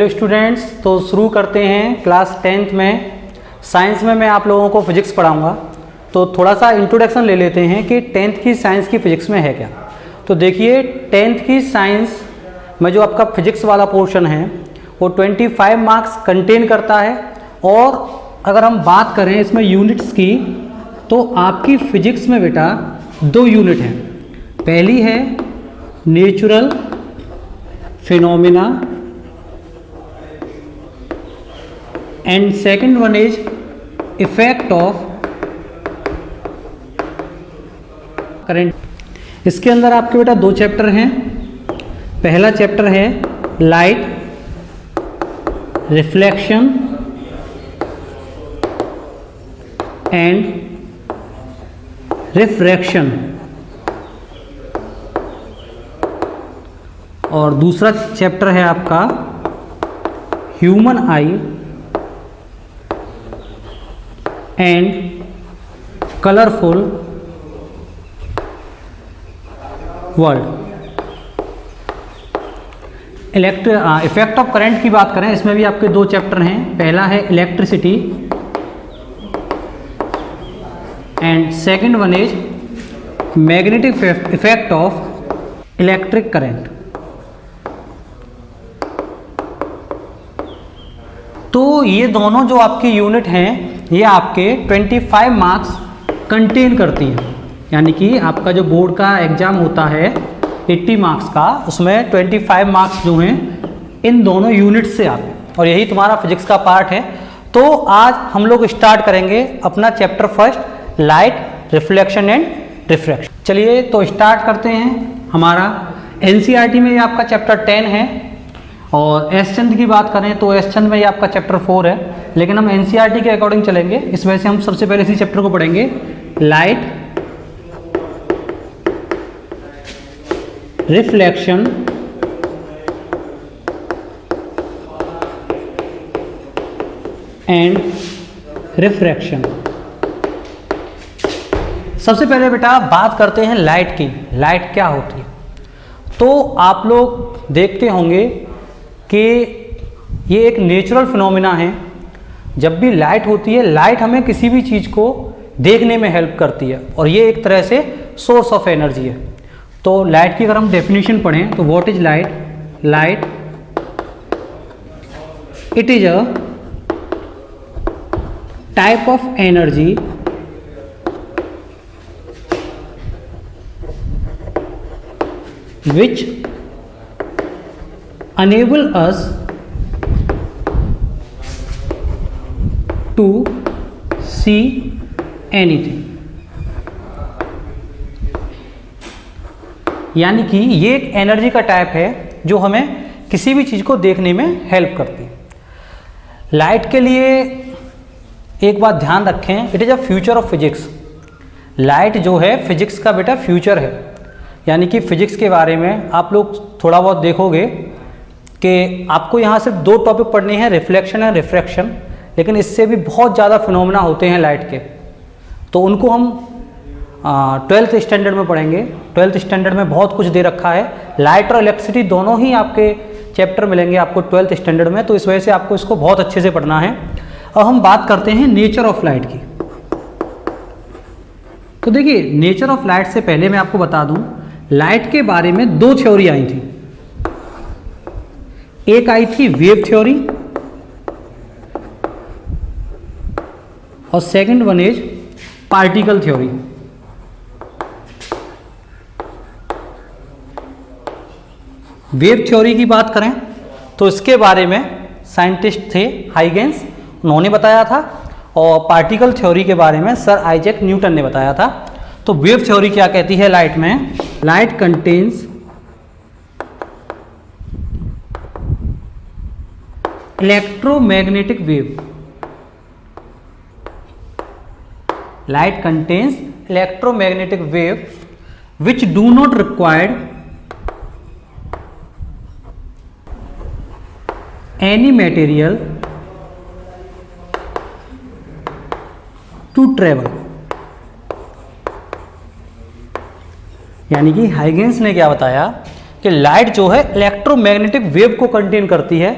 Hello students, तो शुरू करते हैं क्लास 10th में। साइंस में मैं आप लोगों को फिजिक्स पढ़ाऊंगा। तो थोड़ा सा इंट्रोडक्शन ले लेते हैं कि 10th की साइंस की फिजिक्स में है क्या। तो देखिए 10th की साइंस में जो आपका फिजिक्स वाला पोर्शन है वो 25 मार्क्स कंटेन करता है। और अगर हम बात करें इसमें यूनिट्स की, तो आपकी फिजिक्स में बेटा 2 यूनिट हैं। पहली है natural phenomena and second one is effect of current। इसके अंदर आपके बेटा 2 चैप्टर हैं। पहला चैप्टर है लाइट रिफ्लेक्शन एंड रिफ्रैक्शन, और दूसरा चैप्टर है आपका human I and colourful world. Effect of current की बात करें, इसमें भी आपके 2 चैप्टर हैं। पहला है electricity and second one is magnetic effect of electric current. तो ये दोनों जो आपकी यूनिट हैं ये आपके 25 मार्क्स कंटेन करती हैं। यानी कि आपका जो बोर्ड का एग्ज़ाम होता है 80 मार्क्स का, उसमें 25 मार्क्स जो हैं इन दोनों यूनिट से आते हैं, और यही तुम्हारा फिजिक्स का पार्ट है। तो आज हम लोग स्टार्ट करेंगे अपना chapter first, light reflection and refraction. चलिए तो स्टार्ट करते हैं। हमारा एनसीईआरटी में ये आपका चैप्टर 10 है, और एस चंद की बात करें तो एस चंद में ये आपका चैप्टर 4 है। लेकिन हम एनसीईआरटी के अकॉर्डिंग चलेंगे, इस वजह से हम सबसे पहले इसी चैप्टर को पढ़ेंगे, लाइट रिफ्लेक्शन एंड रिफ्रैक्शन। सबसे पहले बेटा बात करते हैं लाइट की। लाइट क्या होती है? तो आप लोग देखते होंगे कि ये एक नेचुरल फिनोमिना है। जब भी लाइट होती है, लाइट हमें किसी भी चीज़ को देखने में हेल्प करती है, और ये एक तरह से सोर्स ऑफ एनर्जी है। तो लाइट की अगर हम डेफिनेशन पढ़ें तो what is light? Light it is a type of energy which enable us to see anything। यानी कि ये एक एनर्जी का टाइप है जो हमें किसी भी चीज़ को देखने में हेल्प करती है। लाइट के लिए एक बात ध्यान रखें, it is a future of physics. Light जो है फिजिक्स का बेटा फ्यूचर है। यानी कि फिजिक्स के बारे में आप लोग थोड़ा बहुत देखोगे कि आपको यहाँ सिर्फ 2 टॉपिक पढ़ने हैं, रिफ्लेक्शन एंड रिफ्रैक्शन। लेकिन इससे भी बहुत ज़्यादा फिनोमेना होते हैं लाइट के, तो उनको हम 12th स्टैंडर्ड में पढ़ेंगे। 12th स्टैंडर्ड में बहुत कुछ दे रखा है। लाइट और इलेक्ट्रिसिटी दोनों ही आपके चैप्टर मिलेंगे आपको 12th स्टैंडर्ड में, तो इस वजह से आपको इसको बहुत अच्छे से पढ़ना है। अब हम बात करते हैं नेचर ऑफ लाइट की। तो देखिए नेचर ऑफ लाइट से पहले मैं आपको बता दूं, लाइट के बारे में 2 थ्योरी आई थी। एक आई थी वेव थ्योरी, और second one is particle theory. Wave theory की बात करें तो इसके बारे में साइंटिस्ट थे हाइगेंस, उन्होंने बताया था। और पार्टिकल थ्योरी के बारे में सर आइजैक न्यूटन ने बताया था। तो वेव थ्योरी क्या कहती है लाइट में? Light contains electromagnetic wave. Light contains electromagnetic wave which do not require any material to travel। यानी कि हाइगेंस ने क्या बताया कि लाइट जो है इलेक्ट्रोमैग्नेटिक वेव को कंटेन करती है,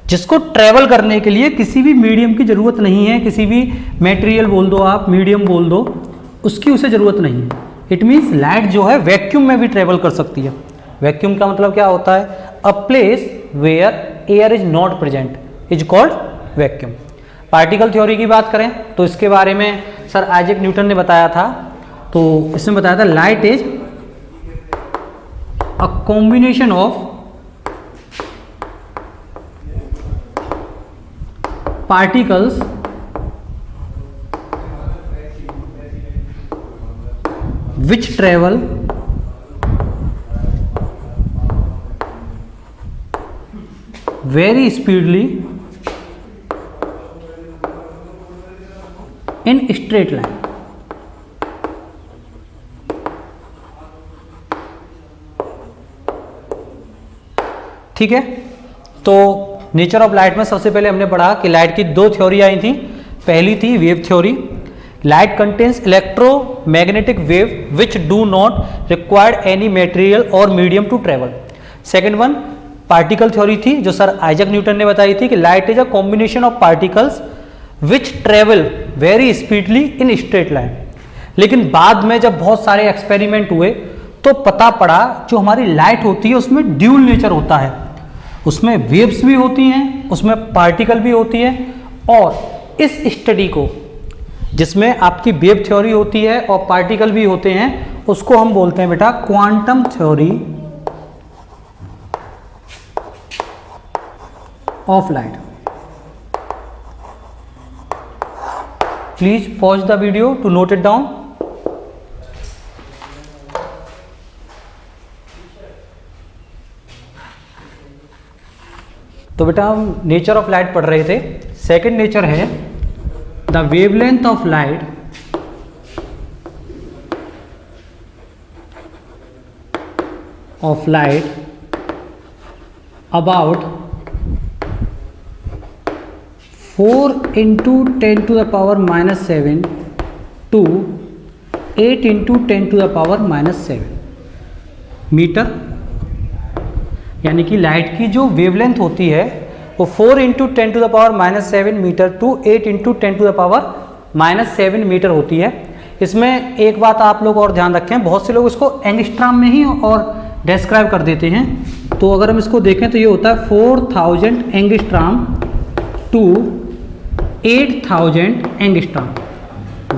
जिसको ट्रेवल करने के लिए किसी भी मीडियम की ज़रूरत नहीं है, किसी भी मटेरियल बोल दो आप, मीडियम बोल दो, उसकी उसे ज़रूरत नहीं है। इट मीन्स लाइट जो है वैक्यूम में भी ट्रेवल कर सकती है। वैक्यूम का मतलब क्या होता है? A place where air is not present is called vacuum. Particle theory की बात करें तो इसके बारे में सर आइजैक न्यूटन ने बताया था। तो इसमें बताया था light is a combination of particles which travel very speedily in straight line। ठीक है, तो नेचर ऑफ लाइट में सबसे पहले हमने पढ़ा कि लाइट की दो थ्योरी आई थी। पहली थी wave theory, light contains electromagnetic wave which do not required any material और medium to travel. Second one particle theory थी, जो सर आइजैक न्यूटन ने बताई थी कि light is a combination of particles which travel very speedly in straight line. लेकिन बाद में जब बहुत सारे एक्सपेरिमेंट हुए तो पता पड़ा जो हमारी लाइट होती है उसमें ड्यूल नेचर होता है, उसमें वेव्स भी होती हैं, उसमें पार्टिकल भी होती है। और इस स्टडी को, जिसमें आपकी वेव थ्योरी होती है और पार्टिकल भी होते हैं, उसको हम बोलते हैं बेटा quantum theory of light. Please pause the video to note it down. तो बेटा हम नेचर ऑफ लाइट पढ़ रहे थे। सेकंड नेचर है the wavelength of light about 4 into 10 to the power minus 7 to 8 into 10 to the power minus 7 metre. यानी कि light की जो वेवलेंथ होती है वो 4 into 10 to the power minus 7 metre to 8 into 10 to the power minus 7 metre होती है। इसमें एक बात आप लोग और ध्यान रखें, बहुत से लोग इसको एंगस्ट्राम में ही और डिस्क्राइब कर देते हैं। तो अगर हम इसको देखें तो ये होता है 4000 angstrom to 8000 angstrom.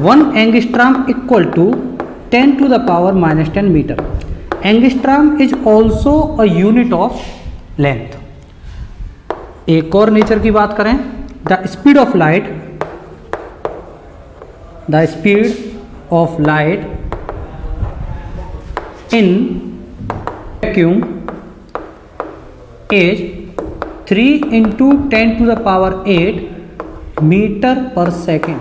1 angstrom equal to 10 to the power minus 10 metre. Angstrom is also a unit of length. एक और नेचर की बात करें, the speed of light in vacuum is 3 into 10 to the power 8 metre per second.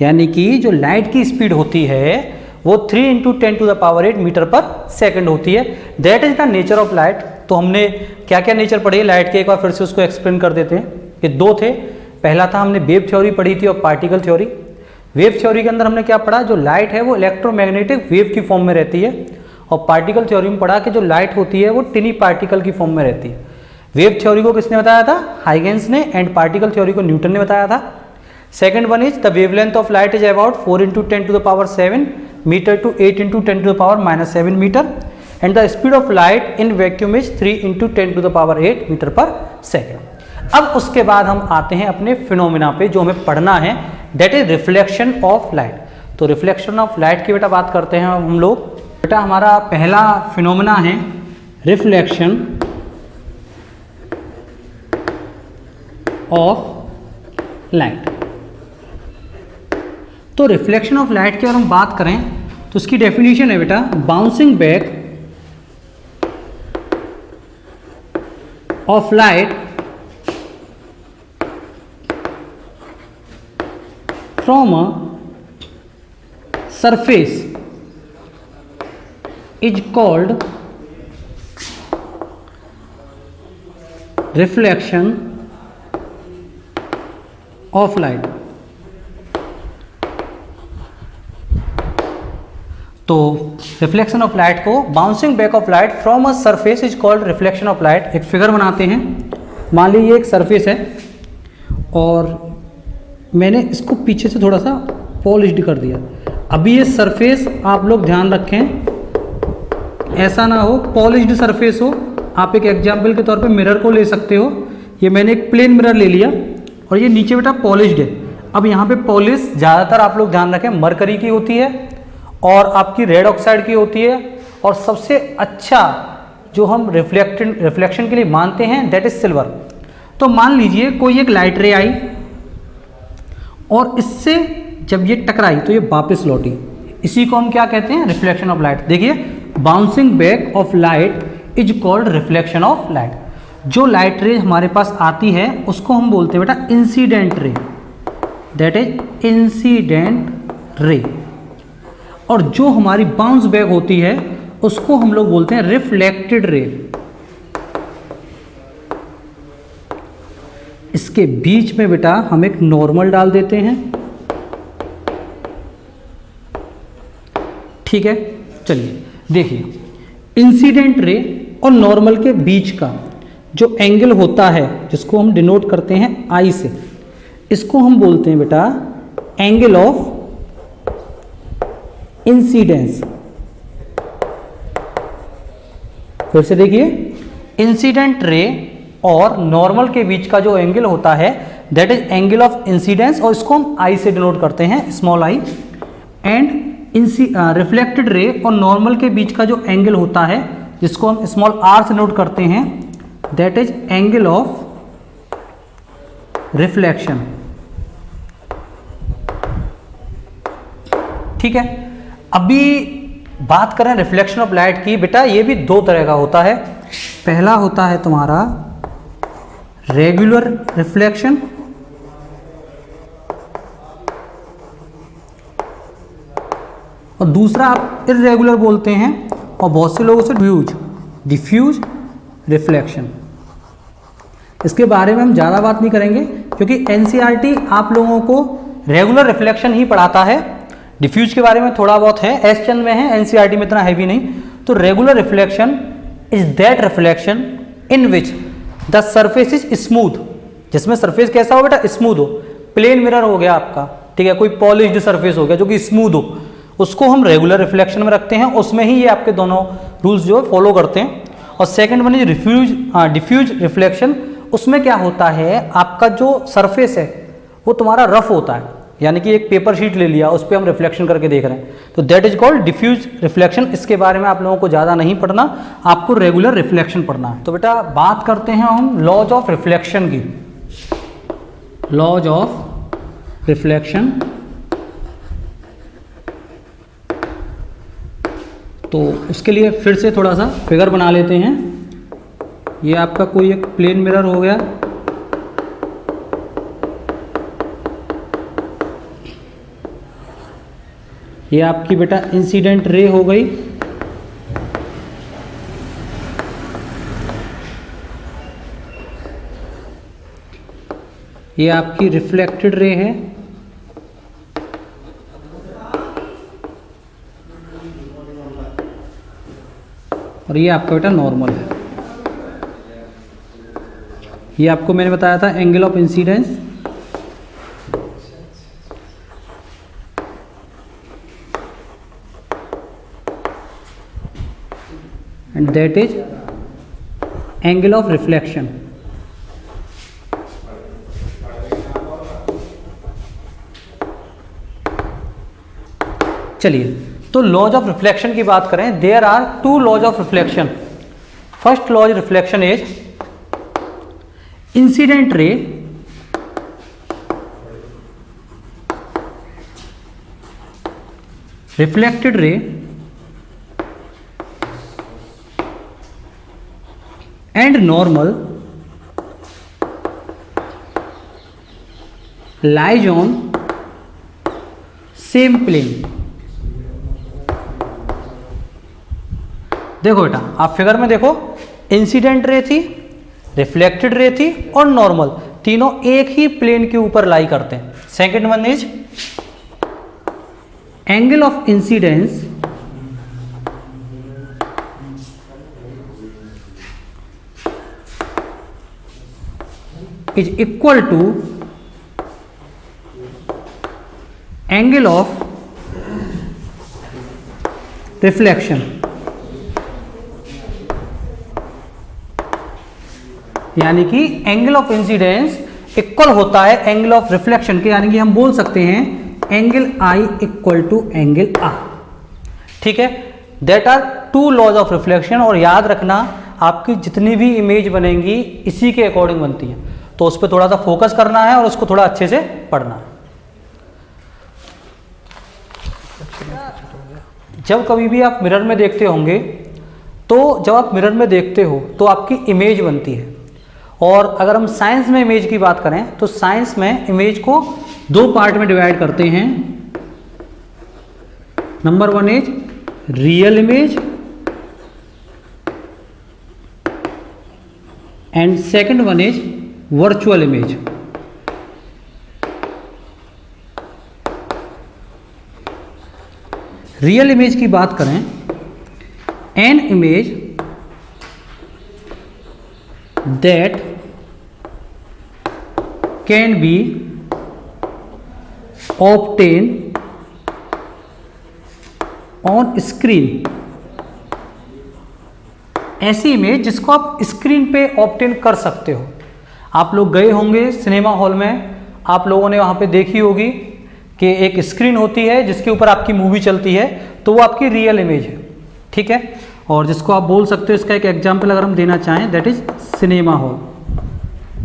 यानी कि जो light की speed होती है वो 3 into 10 to the power 8 metre per second होती है। That is the nature of light. तो हमने क्या क्या नेचर पढ़े लाइट के, एक बार फिर से उसको एक्सप्लेन कर देते हैं। ये दो थे, पहला था हमने वेव थ्योरी पढ़ी थी और पार्टिकल थ्योरी। वेव थ्योरी के अंदर हमने क्या पढ़ा, जो लाइट है वो इलेक्ट्रोमैग्नेटिक वेव की फॉर्म में रहती है। और पार्टिकल थ्योरी में पढ़ा कि जो लाइट होती है वो टिनी पार्टिकल की फॉर्म में रहती है। वेव थ्योरी को किसने बताया था? हाइगेंस ने। एंड पार्टिकल थ्योरी को न्यूटन ने बताया था। Second one is the wavelength of light is about 4 into 10 to the power 7 metre to 8 into 10 to the power minus 7 metre. And the speed of light in vacuum is 3 into 10 to the power 8 metre per second. अब उसके बाद हम आते हैं अपने phenomena पे जो हमें पढ़ना है, that is reflection of light. तो रिफ्लेक्शन ऑफ लाइट की बेटा बात करते हैं हम लोग। बेटा हमारा पहला फिनोमिना है रिफ्लेक्शन ऑफ लाइट। तो रिफ्लेक्शन ऑफ लाइट की अगर हम बात करें तो उसकी डेफिनेशन है बेटा bouncing back of light from a surface is called reflection of light. तो रिफ्लेक्शन ऑफ लाइट को bouncing back of light from a surface is called reflection of light. एक फिगर बनाते हैं, मान लीजिए एक सरफेस है और मैंने इसको पीछे से थोड़ा सा पॉलिश्ड कर दिया। अभी ये सरफेस आप लोग ध्यान रखें, ऐसा ना हो पॉलिश्ड सरफेस हो। आप एक एग्जाम्पल के तौर पे मिरर को ले सकते हो। ये मैंने एक प्लेन मिरर ले लिया और ये नीचे बेटा पॉलिश्ड है। अब यहाँ पे पॉलिश ज़्यादातर आप लोग ध्यान रखें मरकरी की होती है और आपकी रेड ऑक्साइड की होती है, और सबसे अच्छा जो हम रिफ्लेक्शन के लिए मानते हैं दैट इज सिल्वर। तो मान लीजिए कोई एक लाइट रे आई और इससे जब ये टकराई तो ये वापस लौटी, इसी को हम क्या कहते हैं? Reflection of light. देखिए, bouncing back of light is called reflection of light. जो लाइट रे हमारे पास आती है उसको हम बोलते हैं बेटा incident ray, that is incident रे। और जो हमारी बाउंस बैक होती है उसको हम लोग बोलते हैं रिफ्लेक्टेड रे। इसके बीच में बेटा हम एक नॉर्मल डाल देते हैं, ठीक है। चलिए देखिए, इंसिडेंट रे और नॉर्मल के बीच का जो एंगल होता है जिसको हम डिनोट करते हैं आई से, इसको हम बोलते हैं बेटा एंगल ऑफ इंसिडेंस। फिर से देखिए, इंसिडेंट रे और नॉर्मल के बीच का जो एंगल होता है that is angle of incidence, और इसको हम आई से डिनोट करते हैं, small I. And reflected ray और नॉर्मल के बीच का जो एंगल होता है जिसको हम स्मॉल आर से नोट करते हैं that is angle of reflection, ठीक है। अभी बात करें रिफ्लेक्शन ऑफ लाइट की, बेटा ये भी दो तरह का होता है। पहला होता है तुम्हारा रेगुलर रिफ्लेक्शन, और दूसरा आप इर्रेगुलर बोलते हैं, और बहुत से लोगों से डिफ्यूज रिफ्लेक्शन। इसके बारे में हम ज़्यादा बात नहीं करेंगे क्योंकि एनसीईआरटी आप लोगों को रेगुलर रिफ्लेक्शन ही पढ़ाता है। डिफ्यूज के बारे में थोड़ा बहुत है, एस चंद में है, एनसीईआरटी में इतना हैवी नहीं। तो regular reflection is that reflection in which the surface is smooth, जिसमें सरफेस कैसा हो बेटा? स्मूथ हो। प्लेन मिरर हो गया आपका, ठीक है, कोई पॉलिश्ड सरफेस हो गया जो कि स्मूथ हो, उसको हम रेगुलर रिफ्लेक्शन में रखते हैं। उसमें ही ये आपके दोनों रूल्स जो है फॉलो करते हैं। और second one is diffuse reflection. उसमें क्या होता है, आपका जो सरफेस है वो तुम्हारा रफ होता है, यानी कि एक पेपर शीट ले लिया उस पर हम रिफ्लेक्शन करके देख रहे हैं, तो that is called diffuse reflection. इसके बारे में आप लोगों को ज़्यादा नहीं पढ़ना, आपको रेगुलर रिफ्लेक्शन पढ़ना है। तो बेटा बात करते हैं हम लॉज ऑफ रिफ्लेक्शन की। लॉज ऑफ रिफ्लेक्शन, तो उसके लिए फिर से थोड़ा सा फिगर बना लेते हैं। ये आपका कोई एक प्लेन मिरर हो गया, ये आपकी बेटा इंसिडेंट रे हो गई, ये आपकी रिफ्लेक्टेड रे है, और ये आपका बेटा नॉर्मल है। ये आपको मैंने बताया था angle of incidence, and that is angle of reflection. चलिए, तो लॉज ऑफ रिफ्लेक्शन की बात करें, there are two laws of reflection. First laws reflection is incident ray reflected ray and normal lies on same plane। देखो बेटा, आप figure में देखो, इंसिडेंट रे थी, रिफ्लेक्टेड रे थी और नॉर्मल, तीनों एक ही प्लेन के ऊपर लाई करते हैं। Second one is angle of incidence is equal to angle of reflection, यानी कि एंगल ऑफ इंसिडेंस इक्वल होता है एंगल ऑफ रिफ्लेक्शन के, यानी कि हम बोल सकते हैं angle I equal to angle R. ठीक है, that are two laws of reflection. और याद रखना आपकी जितनी भी इमेज बनेंगी इसी के अकॉर्डिंग बनती है, तो उस पर थोड़ा सा फोकस करना है और उसको थोड़ा अच्छे से पढ़ना है। जब कभी भी आप मिरर में देखते होंगे, तो जब आप मिरर में देखते हो तो आपकी इमेज बनती है। और अगर हम साइंस में इमेज की बात करें तो साइंस में इमेज को दो पार्ट में डिवाइड करते हैं। Number one is real image and second one is virtual image. Real image की बात करें, an image that can be obtained on screen, ऐसी इमेज जिसको आप स्क्रीन पे ऑब्टेन कर सकते हो। आप लोग गए होंगे सिनेमा हॉल में, आप लोगों ने वहाँ पे देखी होगी कि एक स्क्रीन होती है जिसके ऊपर आपकी मूवी चलती है, तो वो आपकी रियल इमेज है। ठीक है, और जिसको आप बोल सकते हो, इसका एक एग्जाम्पल अगर हम देना चाहें, दैट इज सिनेमा हॉल,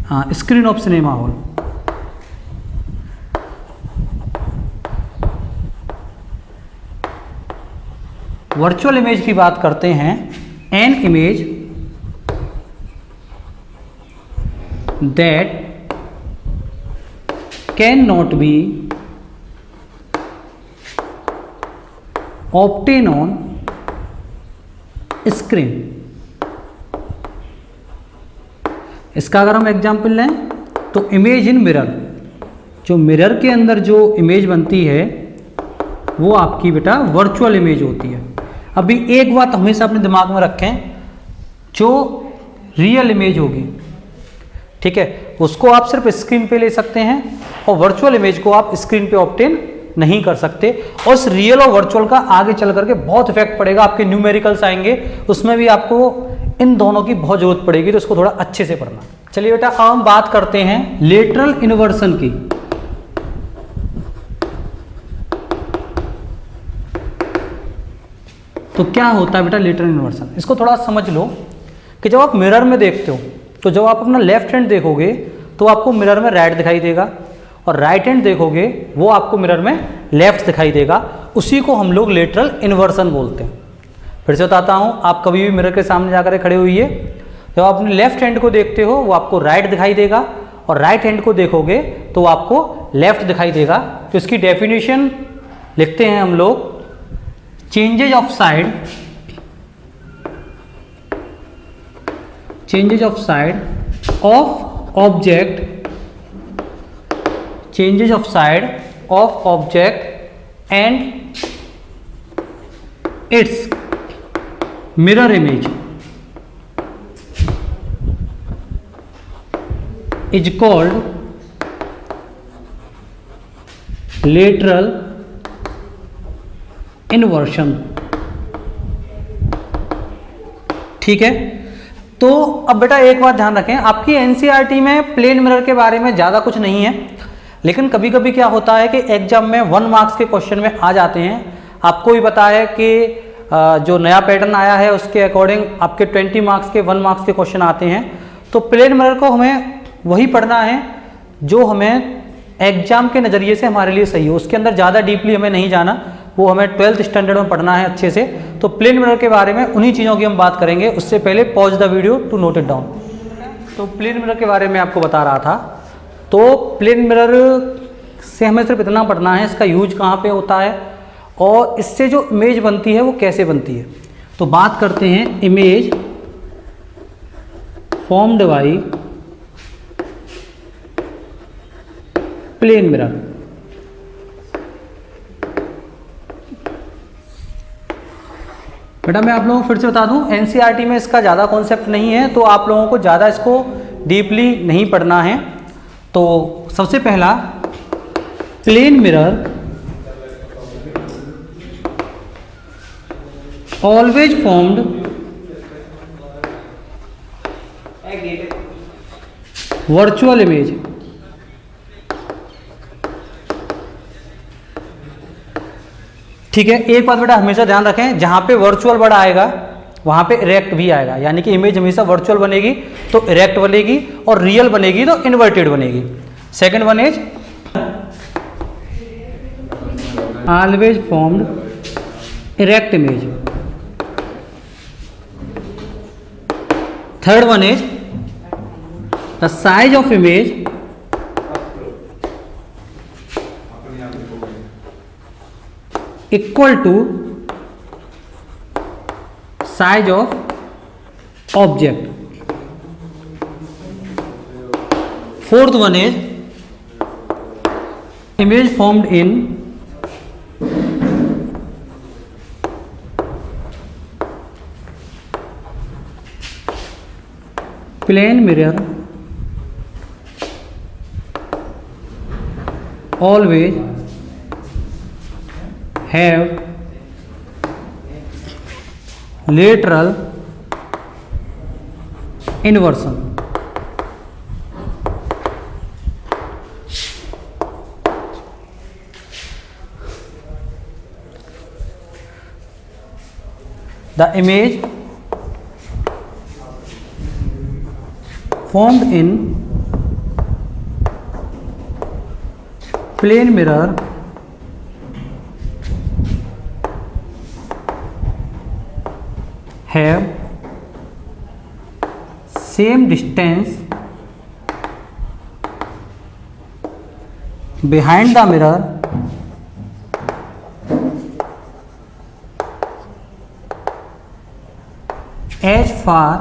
हाँ, screen of cinema hall. Virtual image की बात करते हैं, an image that can not be obtain on screen. इसका अगर हम एग्जाम्पल लें तो इमेज इन मिरर, जो मिरर के अंदर जो इमेज बनती है वो आपकी बेटा वर्चुअल इमेज होती है। अभी एक बात हमेशा अपने दिमाग में रखें, जो रियल इमेज होगी, ठीक है, उसको आप सिर्फ स्क्रीन पे ले सकते हैं और वर्चुअल इमेज को आप स्क्रीन पे ऑब्टेन नहीं कर सकते। और इस रियल और वर्चुअल का आगे चल करके बहुत इफेक्ट पड़ेगा, आपके न्यूमेरिकल्स आएंगे, उसमें भी आपको इन दोनों की बहुत जरूरत पड़ेगी, तो इसको थोड़ा अच्छे से पढ़ना। चलिए बेटा, अब हम बात करते हैं लेटरल इन्वर्सन की। तो क्या होता है बेटा लेटरल इन्वर्सन, इसको थोड़ा समझ लो कि जब आप मिरर में देखते हो तो जब आप अपना लेफ्ट हैंड देखोगे तो आपको मिरर में राइट दिखाई देगा, और राइट हैंड देखोगे वो आपको मिरर में लेफ्ट दिखाई देगा। उसी को हम लोग लेटरल इन्वर्सन बोलते हैं। फिर से बताता हूँ, आप कभी भी मिरर के सामने जाकर खड़े हुइए, जब आप अपने लेफ्ट हैंड को देखते हो वो आपको राइट दिखाई देगा, और राइट हैंड को देखोगे तो वो आपको लेफ्ट दिखाई देगा। तो इसकी डेफिनेशन लिखते हैं हम लोग, changes of side, changes of side of object, changes of side of object and its mirror image is called lateral inversion। ठीक है, तो अब बेटा एक बात ध्यान रखें, आपकी एनसीईआरटी में प्लेन मिरर के बारे में ज़्यादा कुछ नहीं है, लेकिन कभी कभी क्या होता है कि एग्जाम में 1 मार्क्स के क्वेश्चन में आ जाते हैं। आपको भी पता है कि जो नया पैटर्न आया है उसके अकॉर्डिंग आपके 20 मार्क्स के 1 मार्क्स के क्वेश्चन आते हैं। तो प्लेन मिरर को हमें वही पढ़ना है जो हमें एग्जाम के नज़रिए से हमारे लिए सही हो, उसके अंदर ज़्यादा डीपली हमें नहीं जाना, वो हमें 12th स्टैंडर्ड में पढ़ना है अच्छे से। तो प्लेन मिरर के बारे में उन्हीं चीज़ों की हम बात करेंगे, उससे पहले pause the video to note it down. तो प्लेन मिरर के बारे में आपको बता रहा था, तो प्लेन मिरर से हमें सिर्फ इतना पढ़ना है, इसका यूज कहाँ पे होता है और इससे जो इमेज बनती है वो कैसे बनती है। तो बात करते हैं image formed by plane mirror. बेटा मैं आप लोगों को फिर से बता दूं, एनसीईआरटी में इसका ज़्यादा कॉन्सेप्ट नहीं है, तो आप लोगों को ज़्यादा इसको डीपली नहीं पढ़ना है। तो सबसे पहला plane mirror always formed virtual image. ठीक है, एक बात बेटा हमेशा ध्यान रखें, जहां पे वर्चुअल वर्ड आएगा वहां पे इरेक्ट भी आएगा, यानी कि इमेज हमेशा वर्चुअल बनेगी तो इरेक्ट बनेगी और रियल बनेगी तो इन्वर्टेड बनेगी। Second one is always formed erect image. Third one is the size of image equal to size of object। Fourth one is image formed in plane mirror always have lateral inversion। The image formed in plane mirror have same distance behind the mirror as far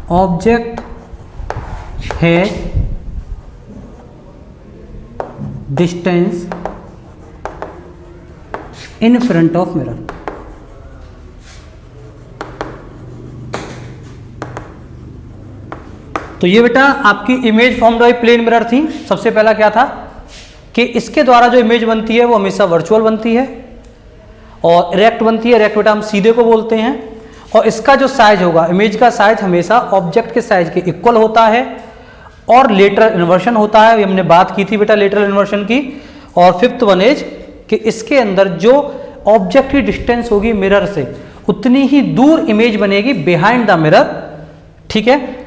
object has distance in front of mirror। तो ये बेटा आपकी image formed by plane mirror थी। सबसे पहला क्या था कि इसके द्वारा जो इमेज बनती है वो हमेशा वर्चुअल बनती है और इरेक्ट बनती है। इरेक्ट बेटा हम सीधे को बोलते हैं। और इसका जो साइज होगा, इमेज का साइज हमेशा ऑब्जेक्ट के साइज के इक्वल होता है और लेटरल इन्वर्शन होता है। हमने बात की थी बेटा लेटरल इन्वर्शन की। और फिफ्थ वन इज कि इसके अंदर जो ऑब्जेक्ट की डिस्टेंस होगी मिरर से उतनी ही दूर इमेज बनेगी बिहाइंड द मिरर। ठीक है,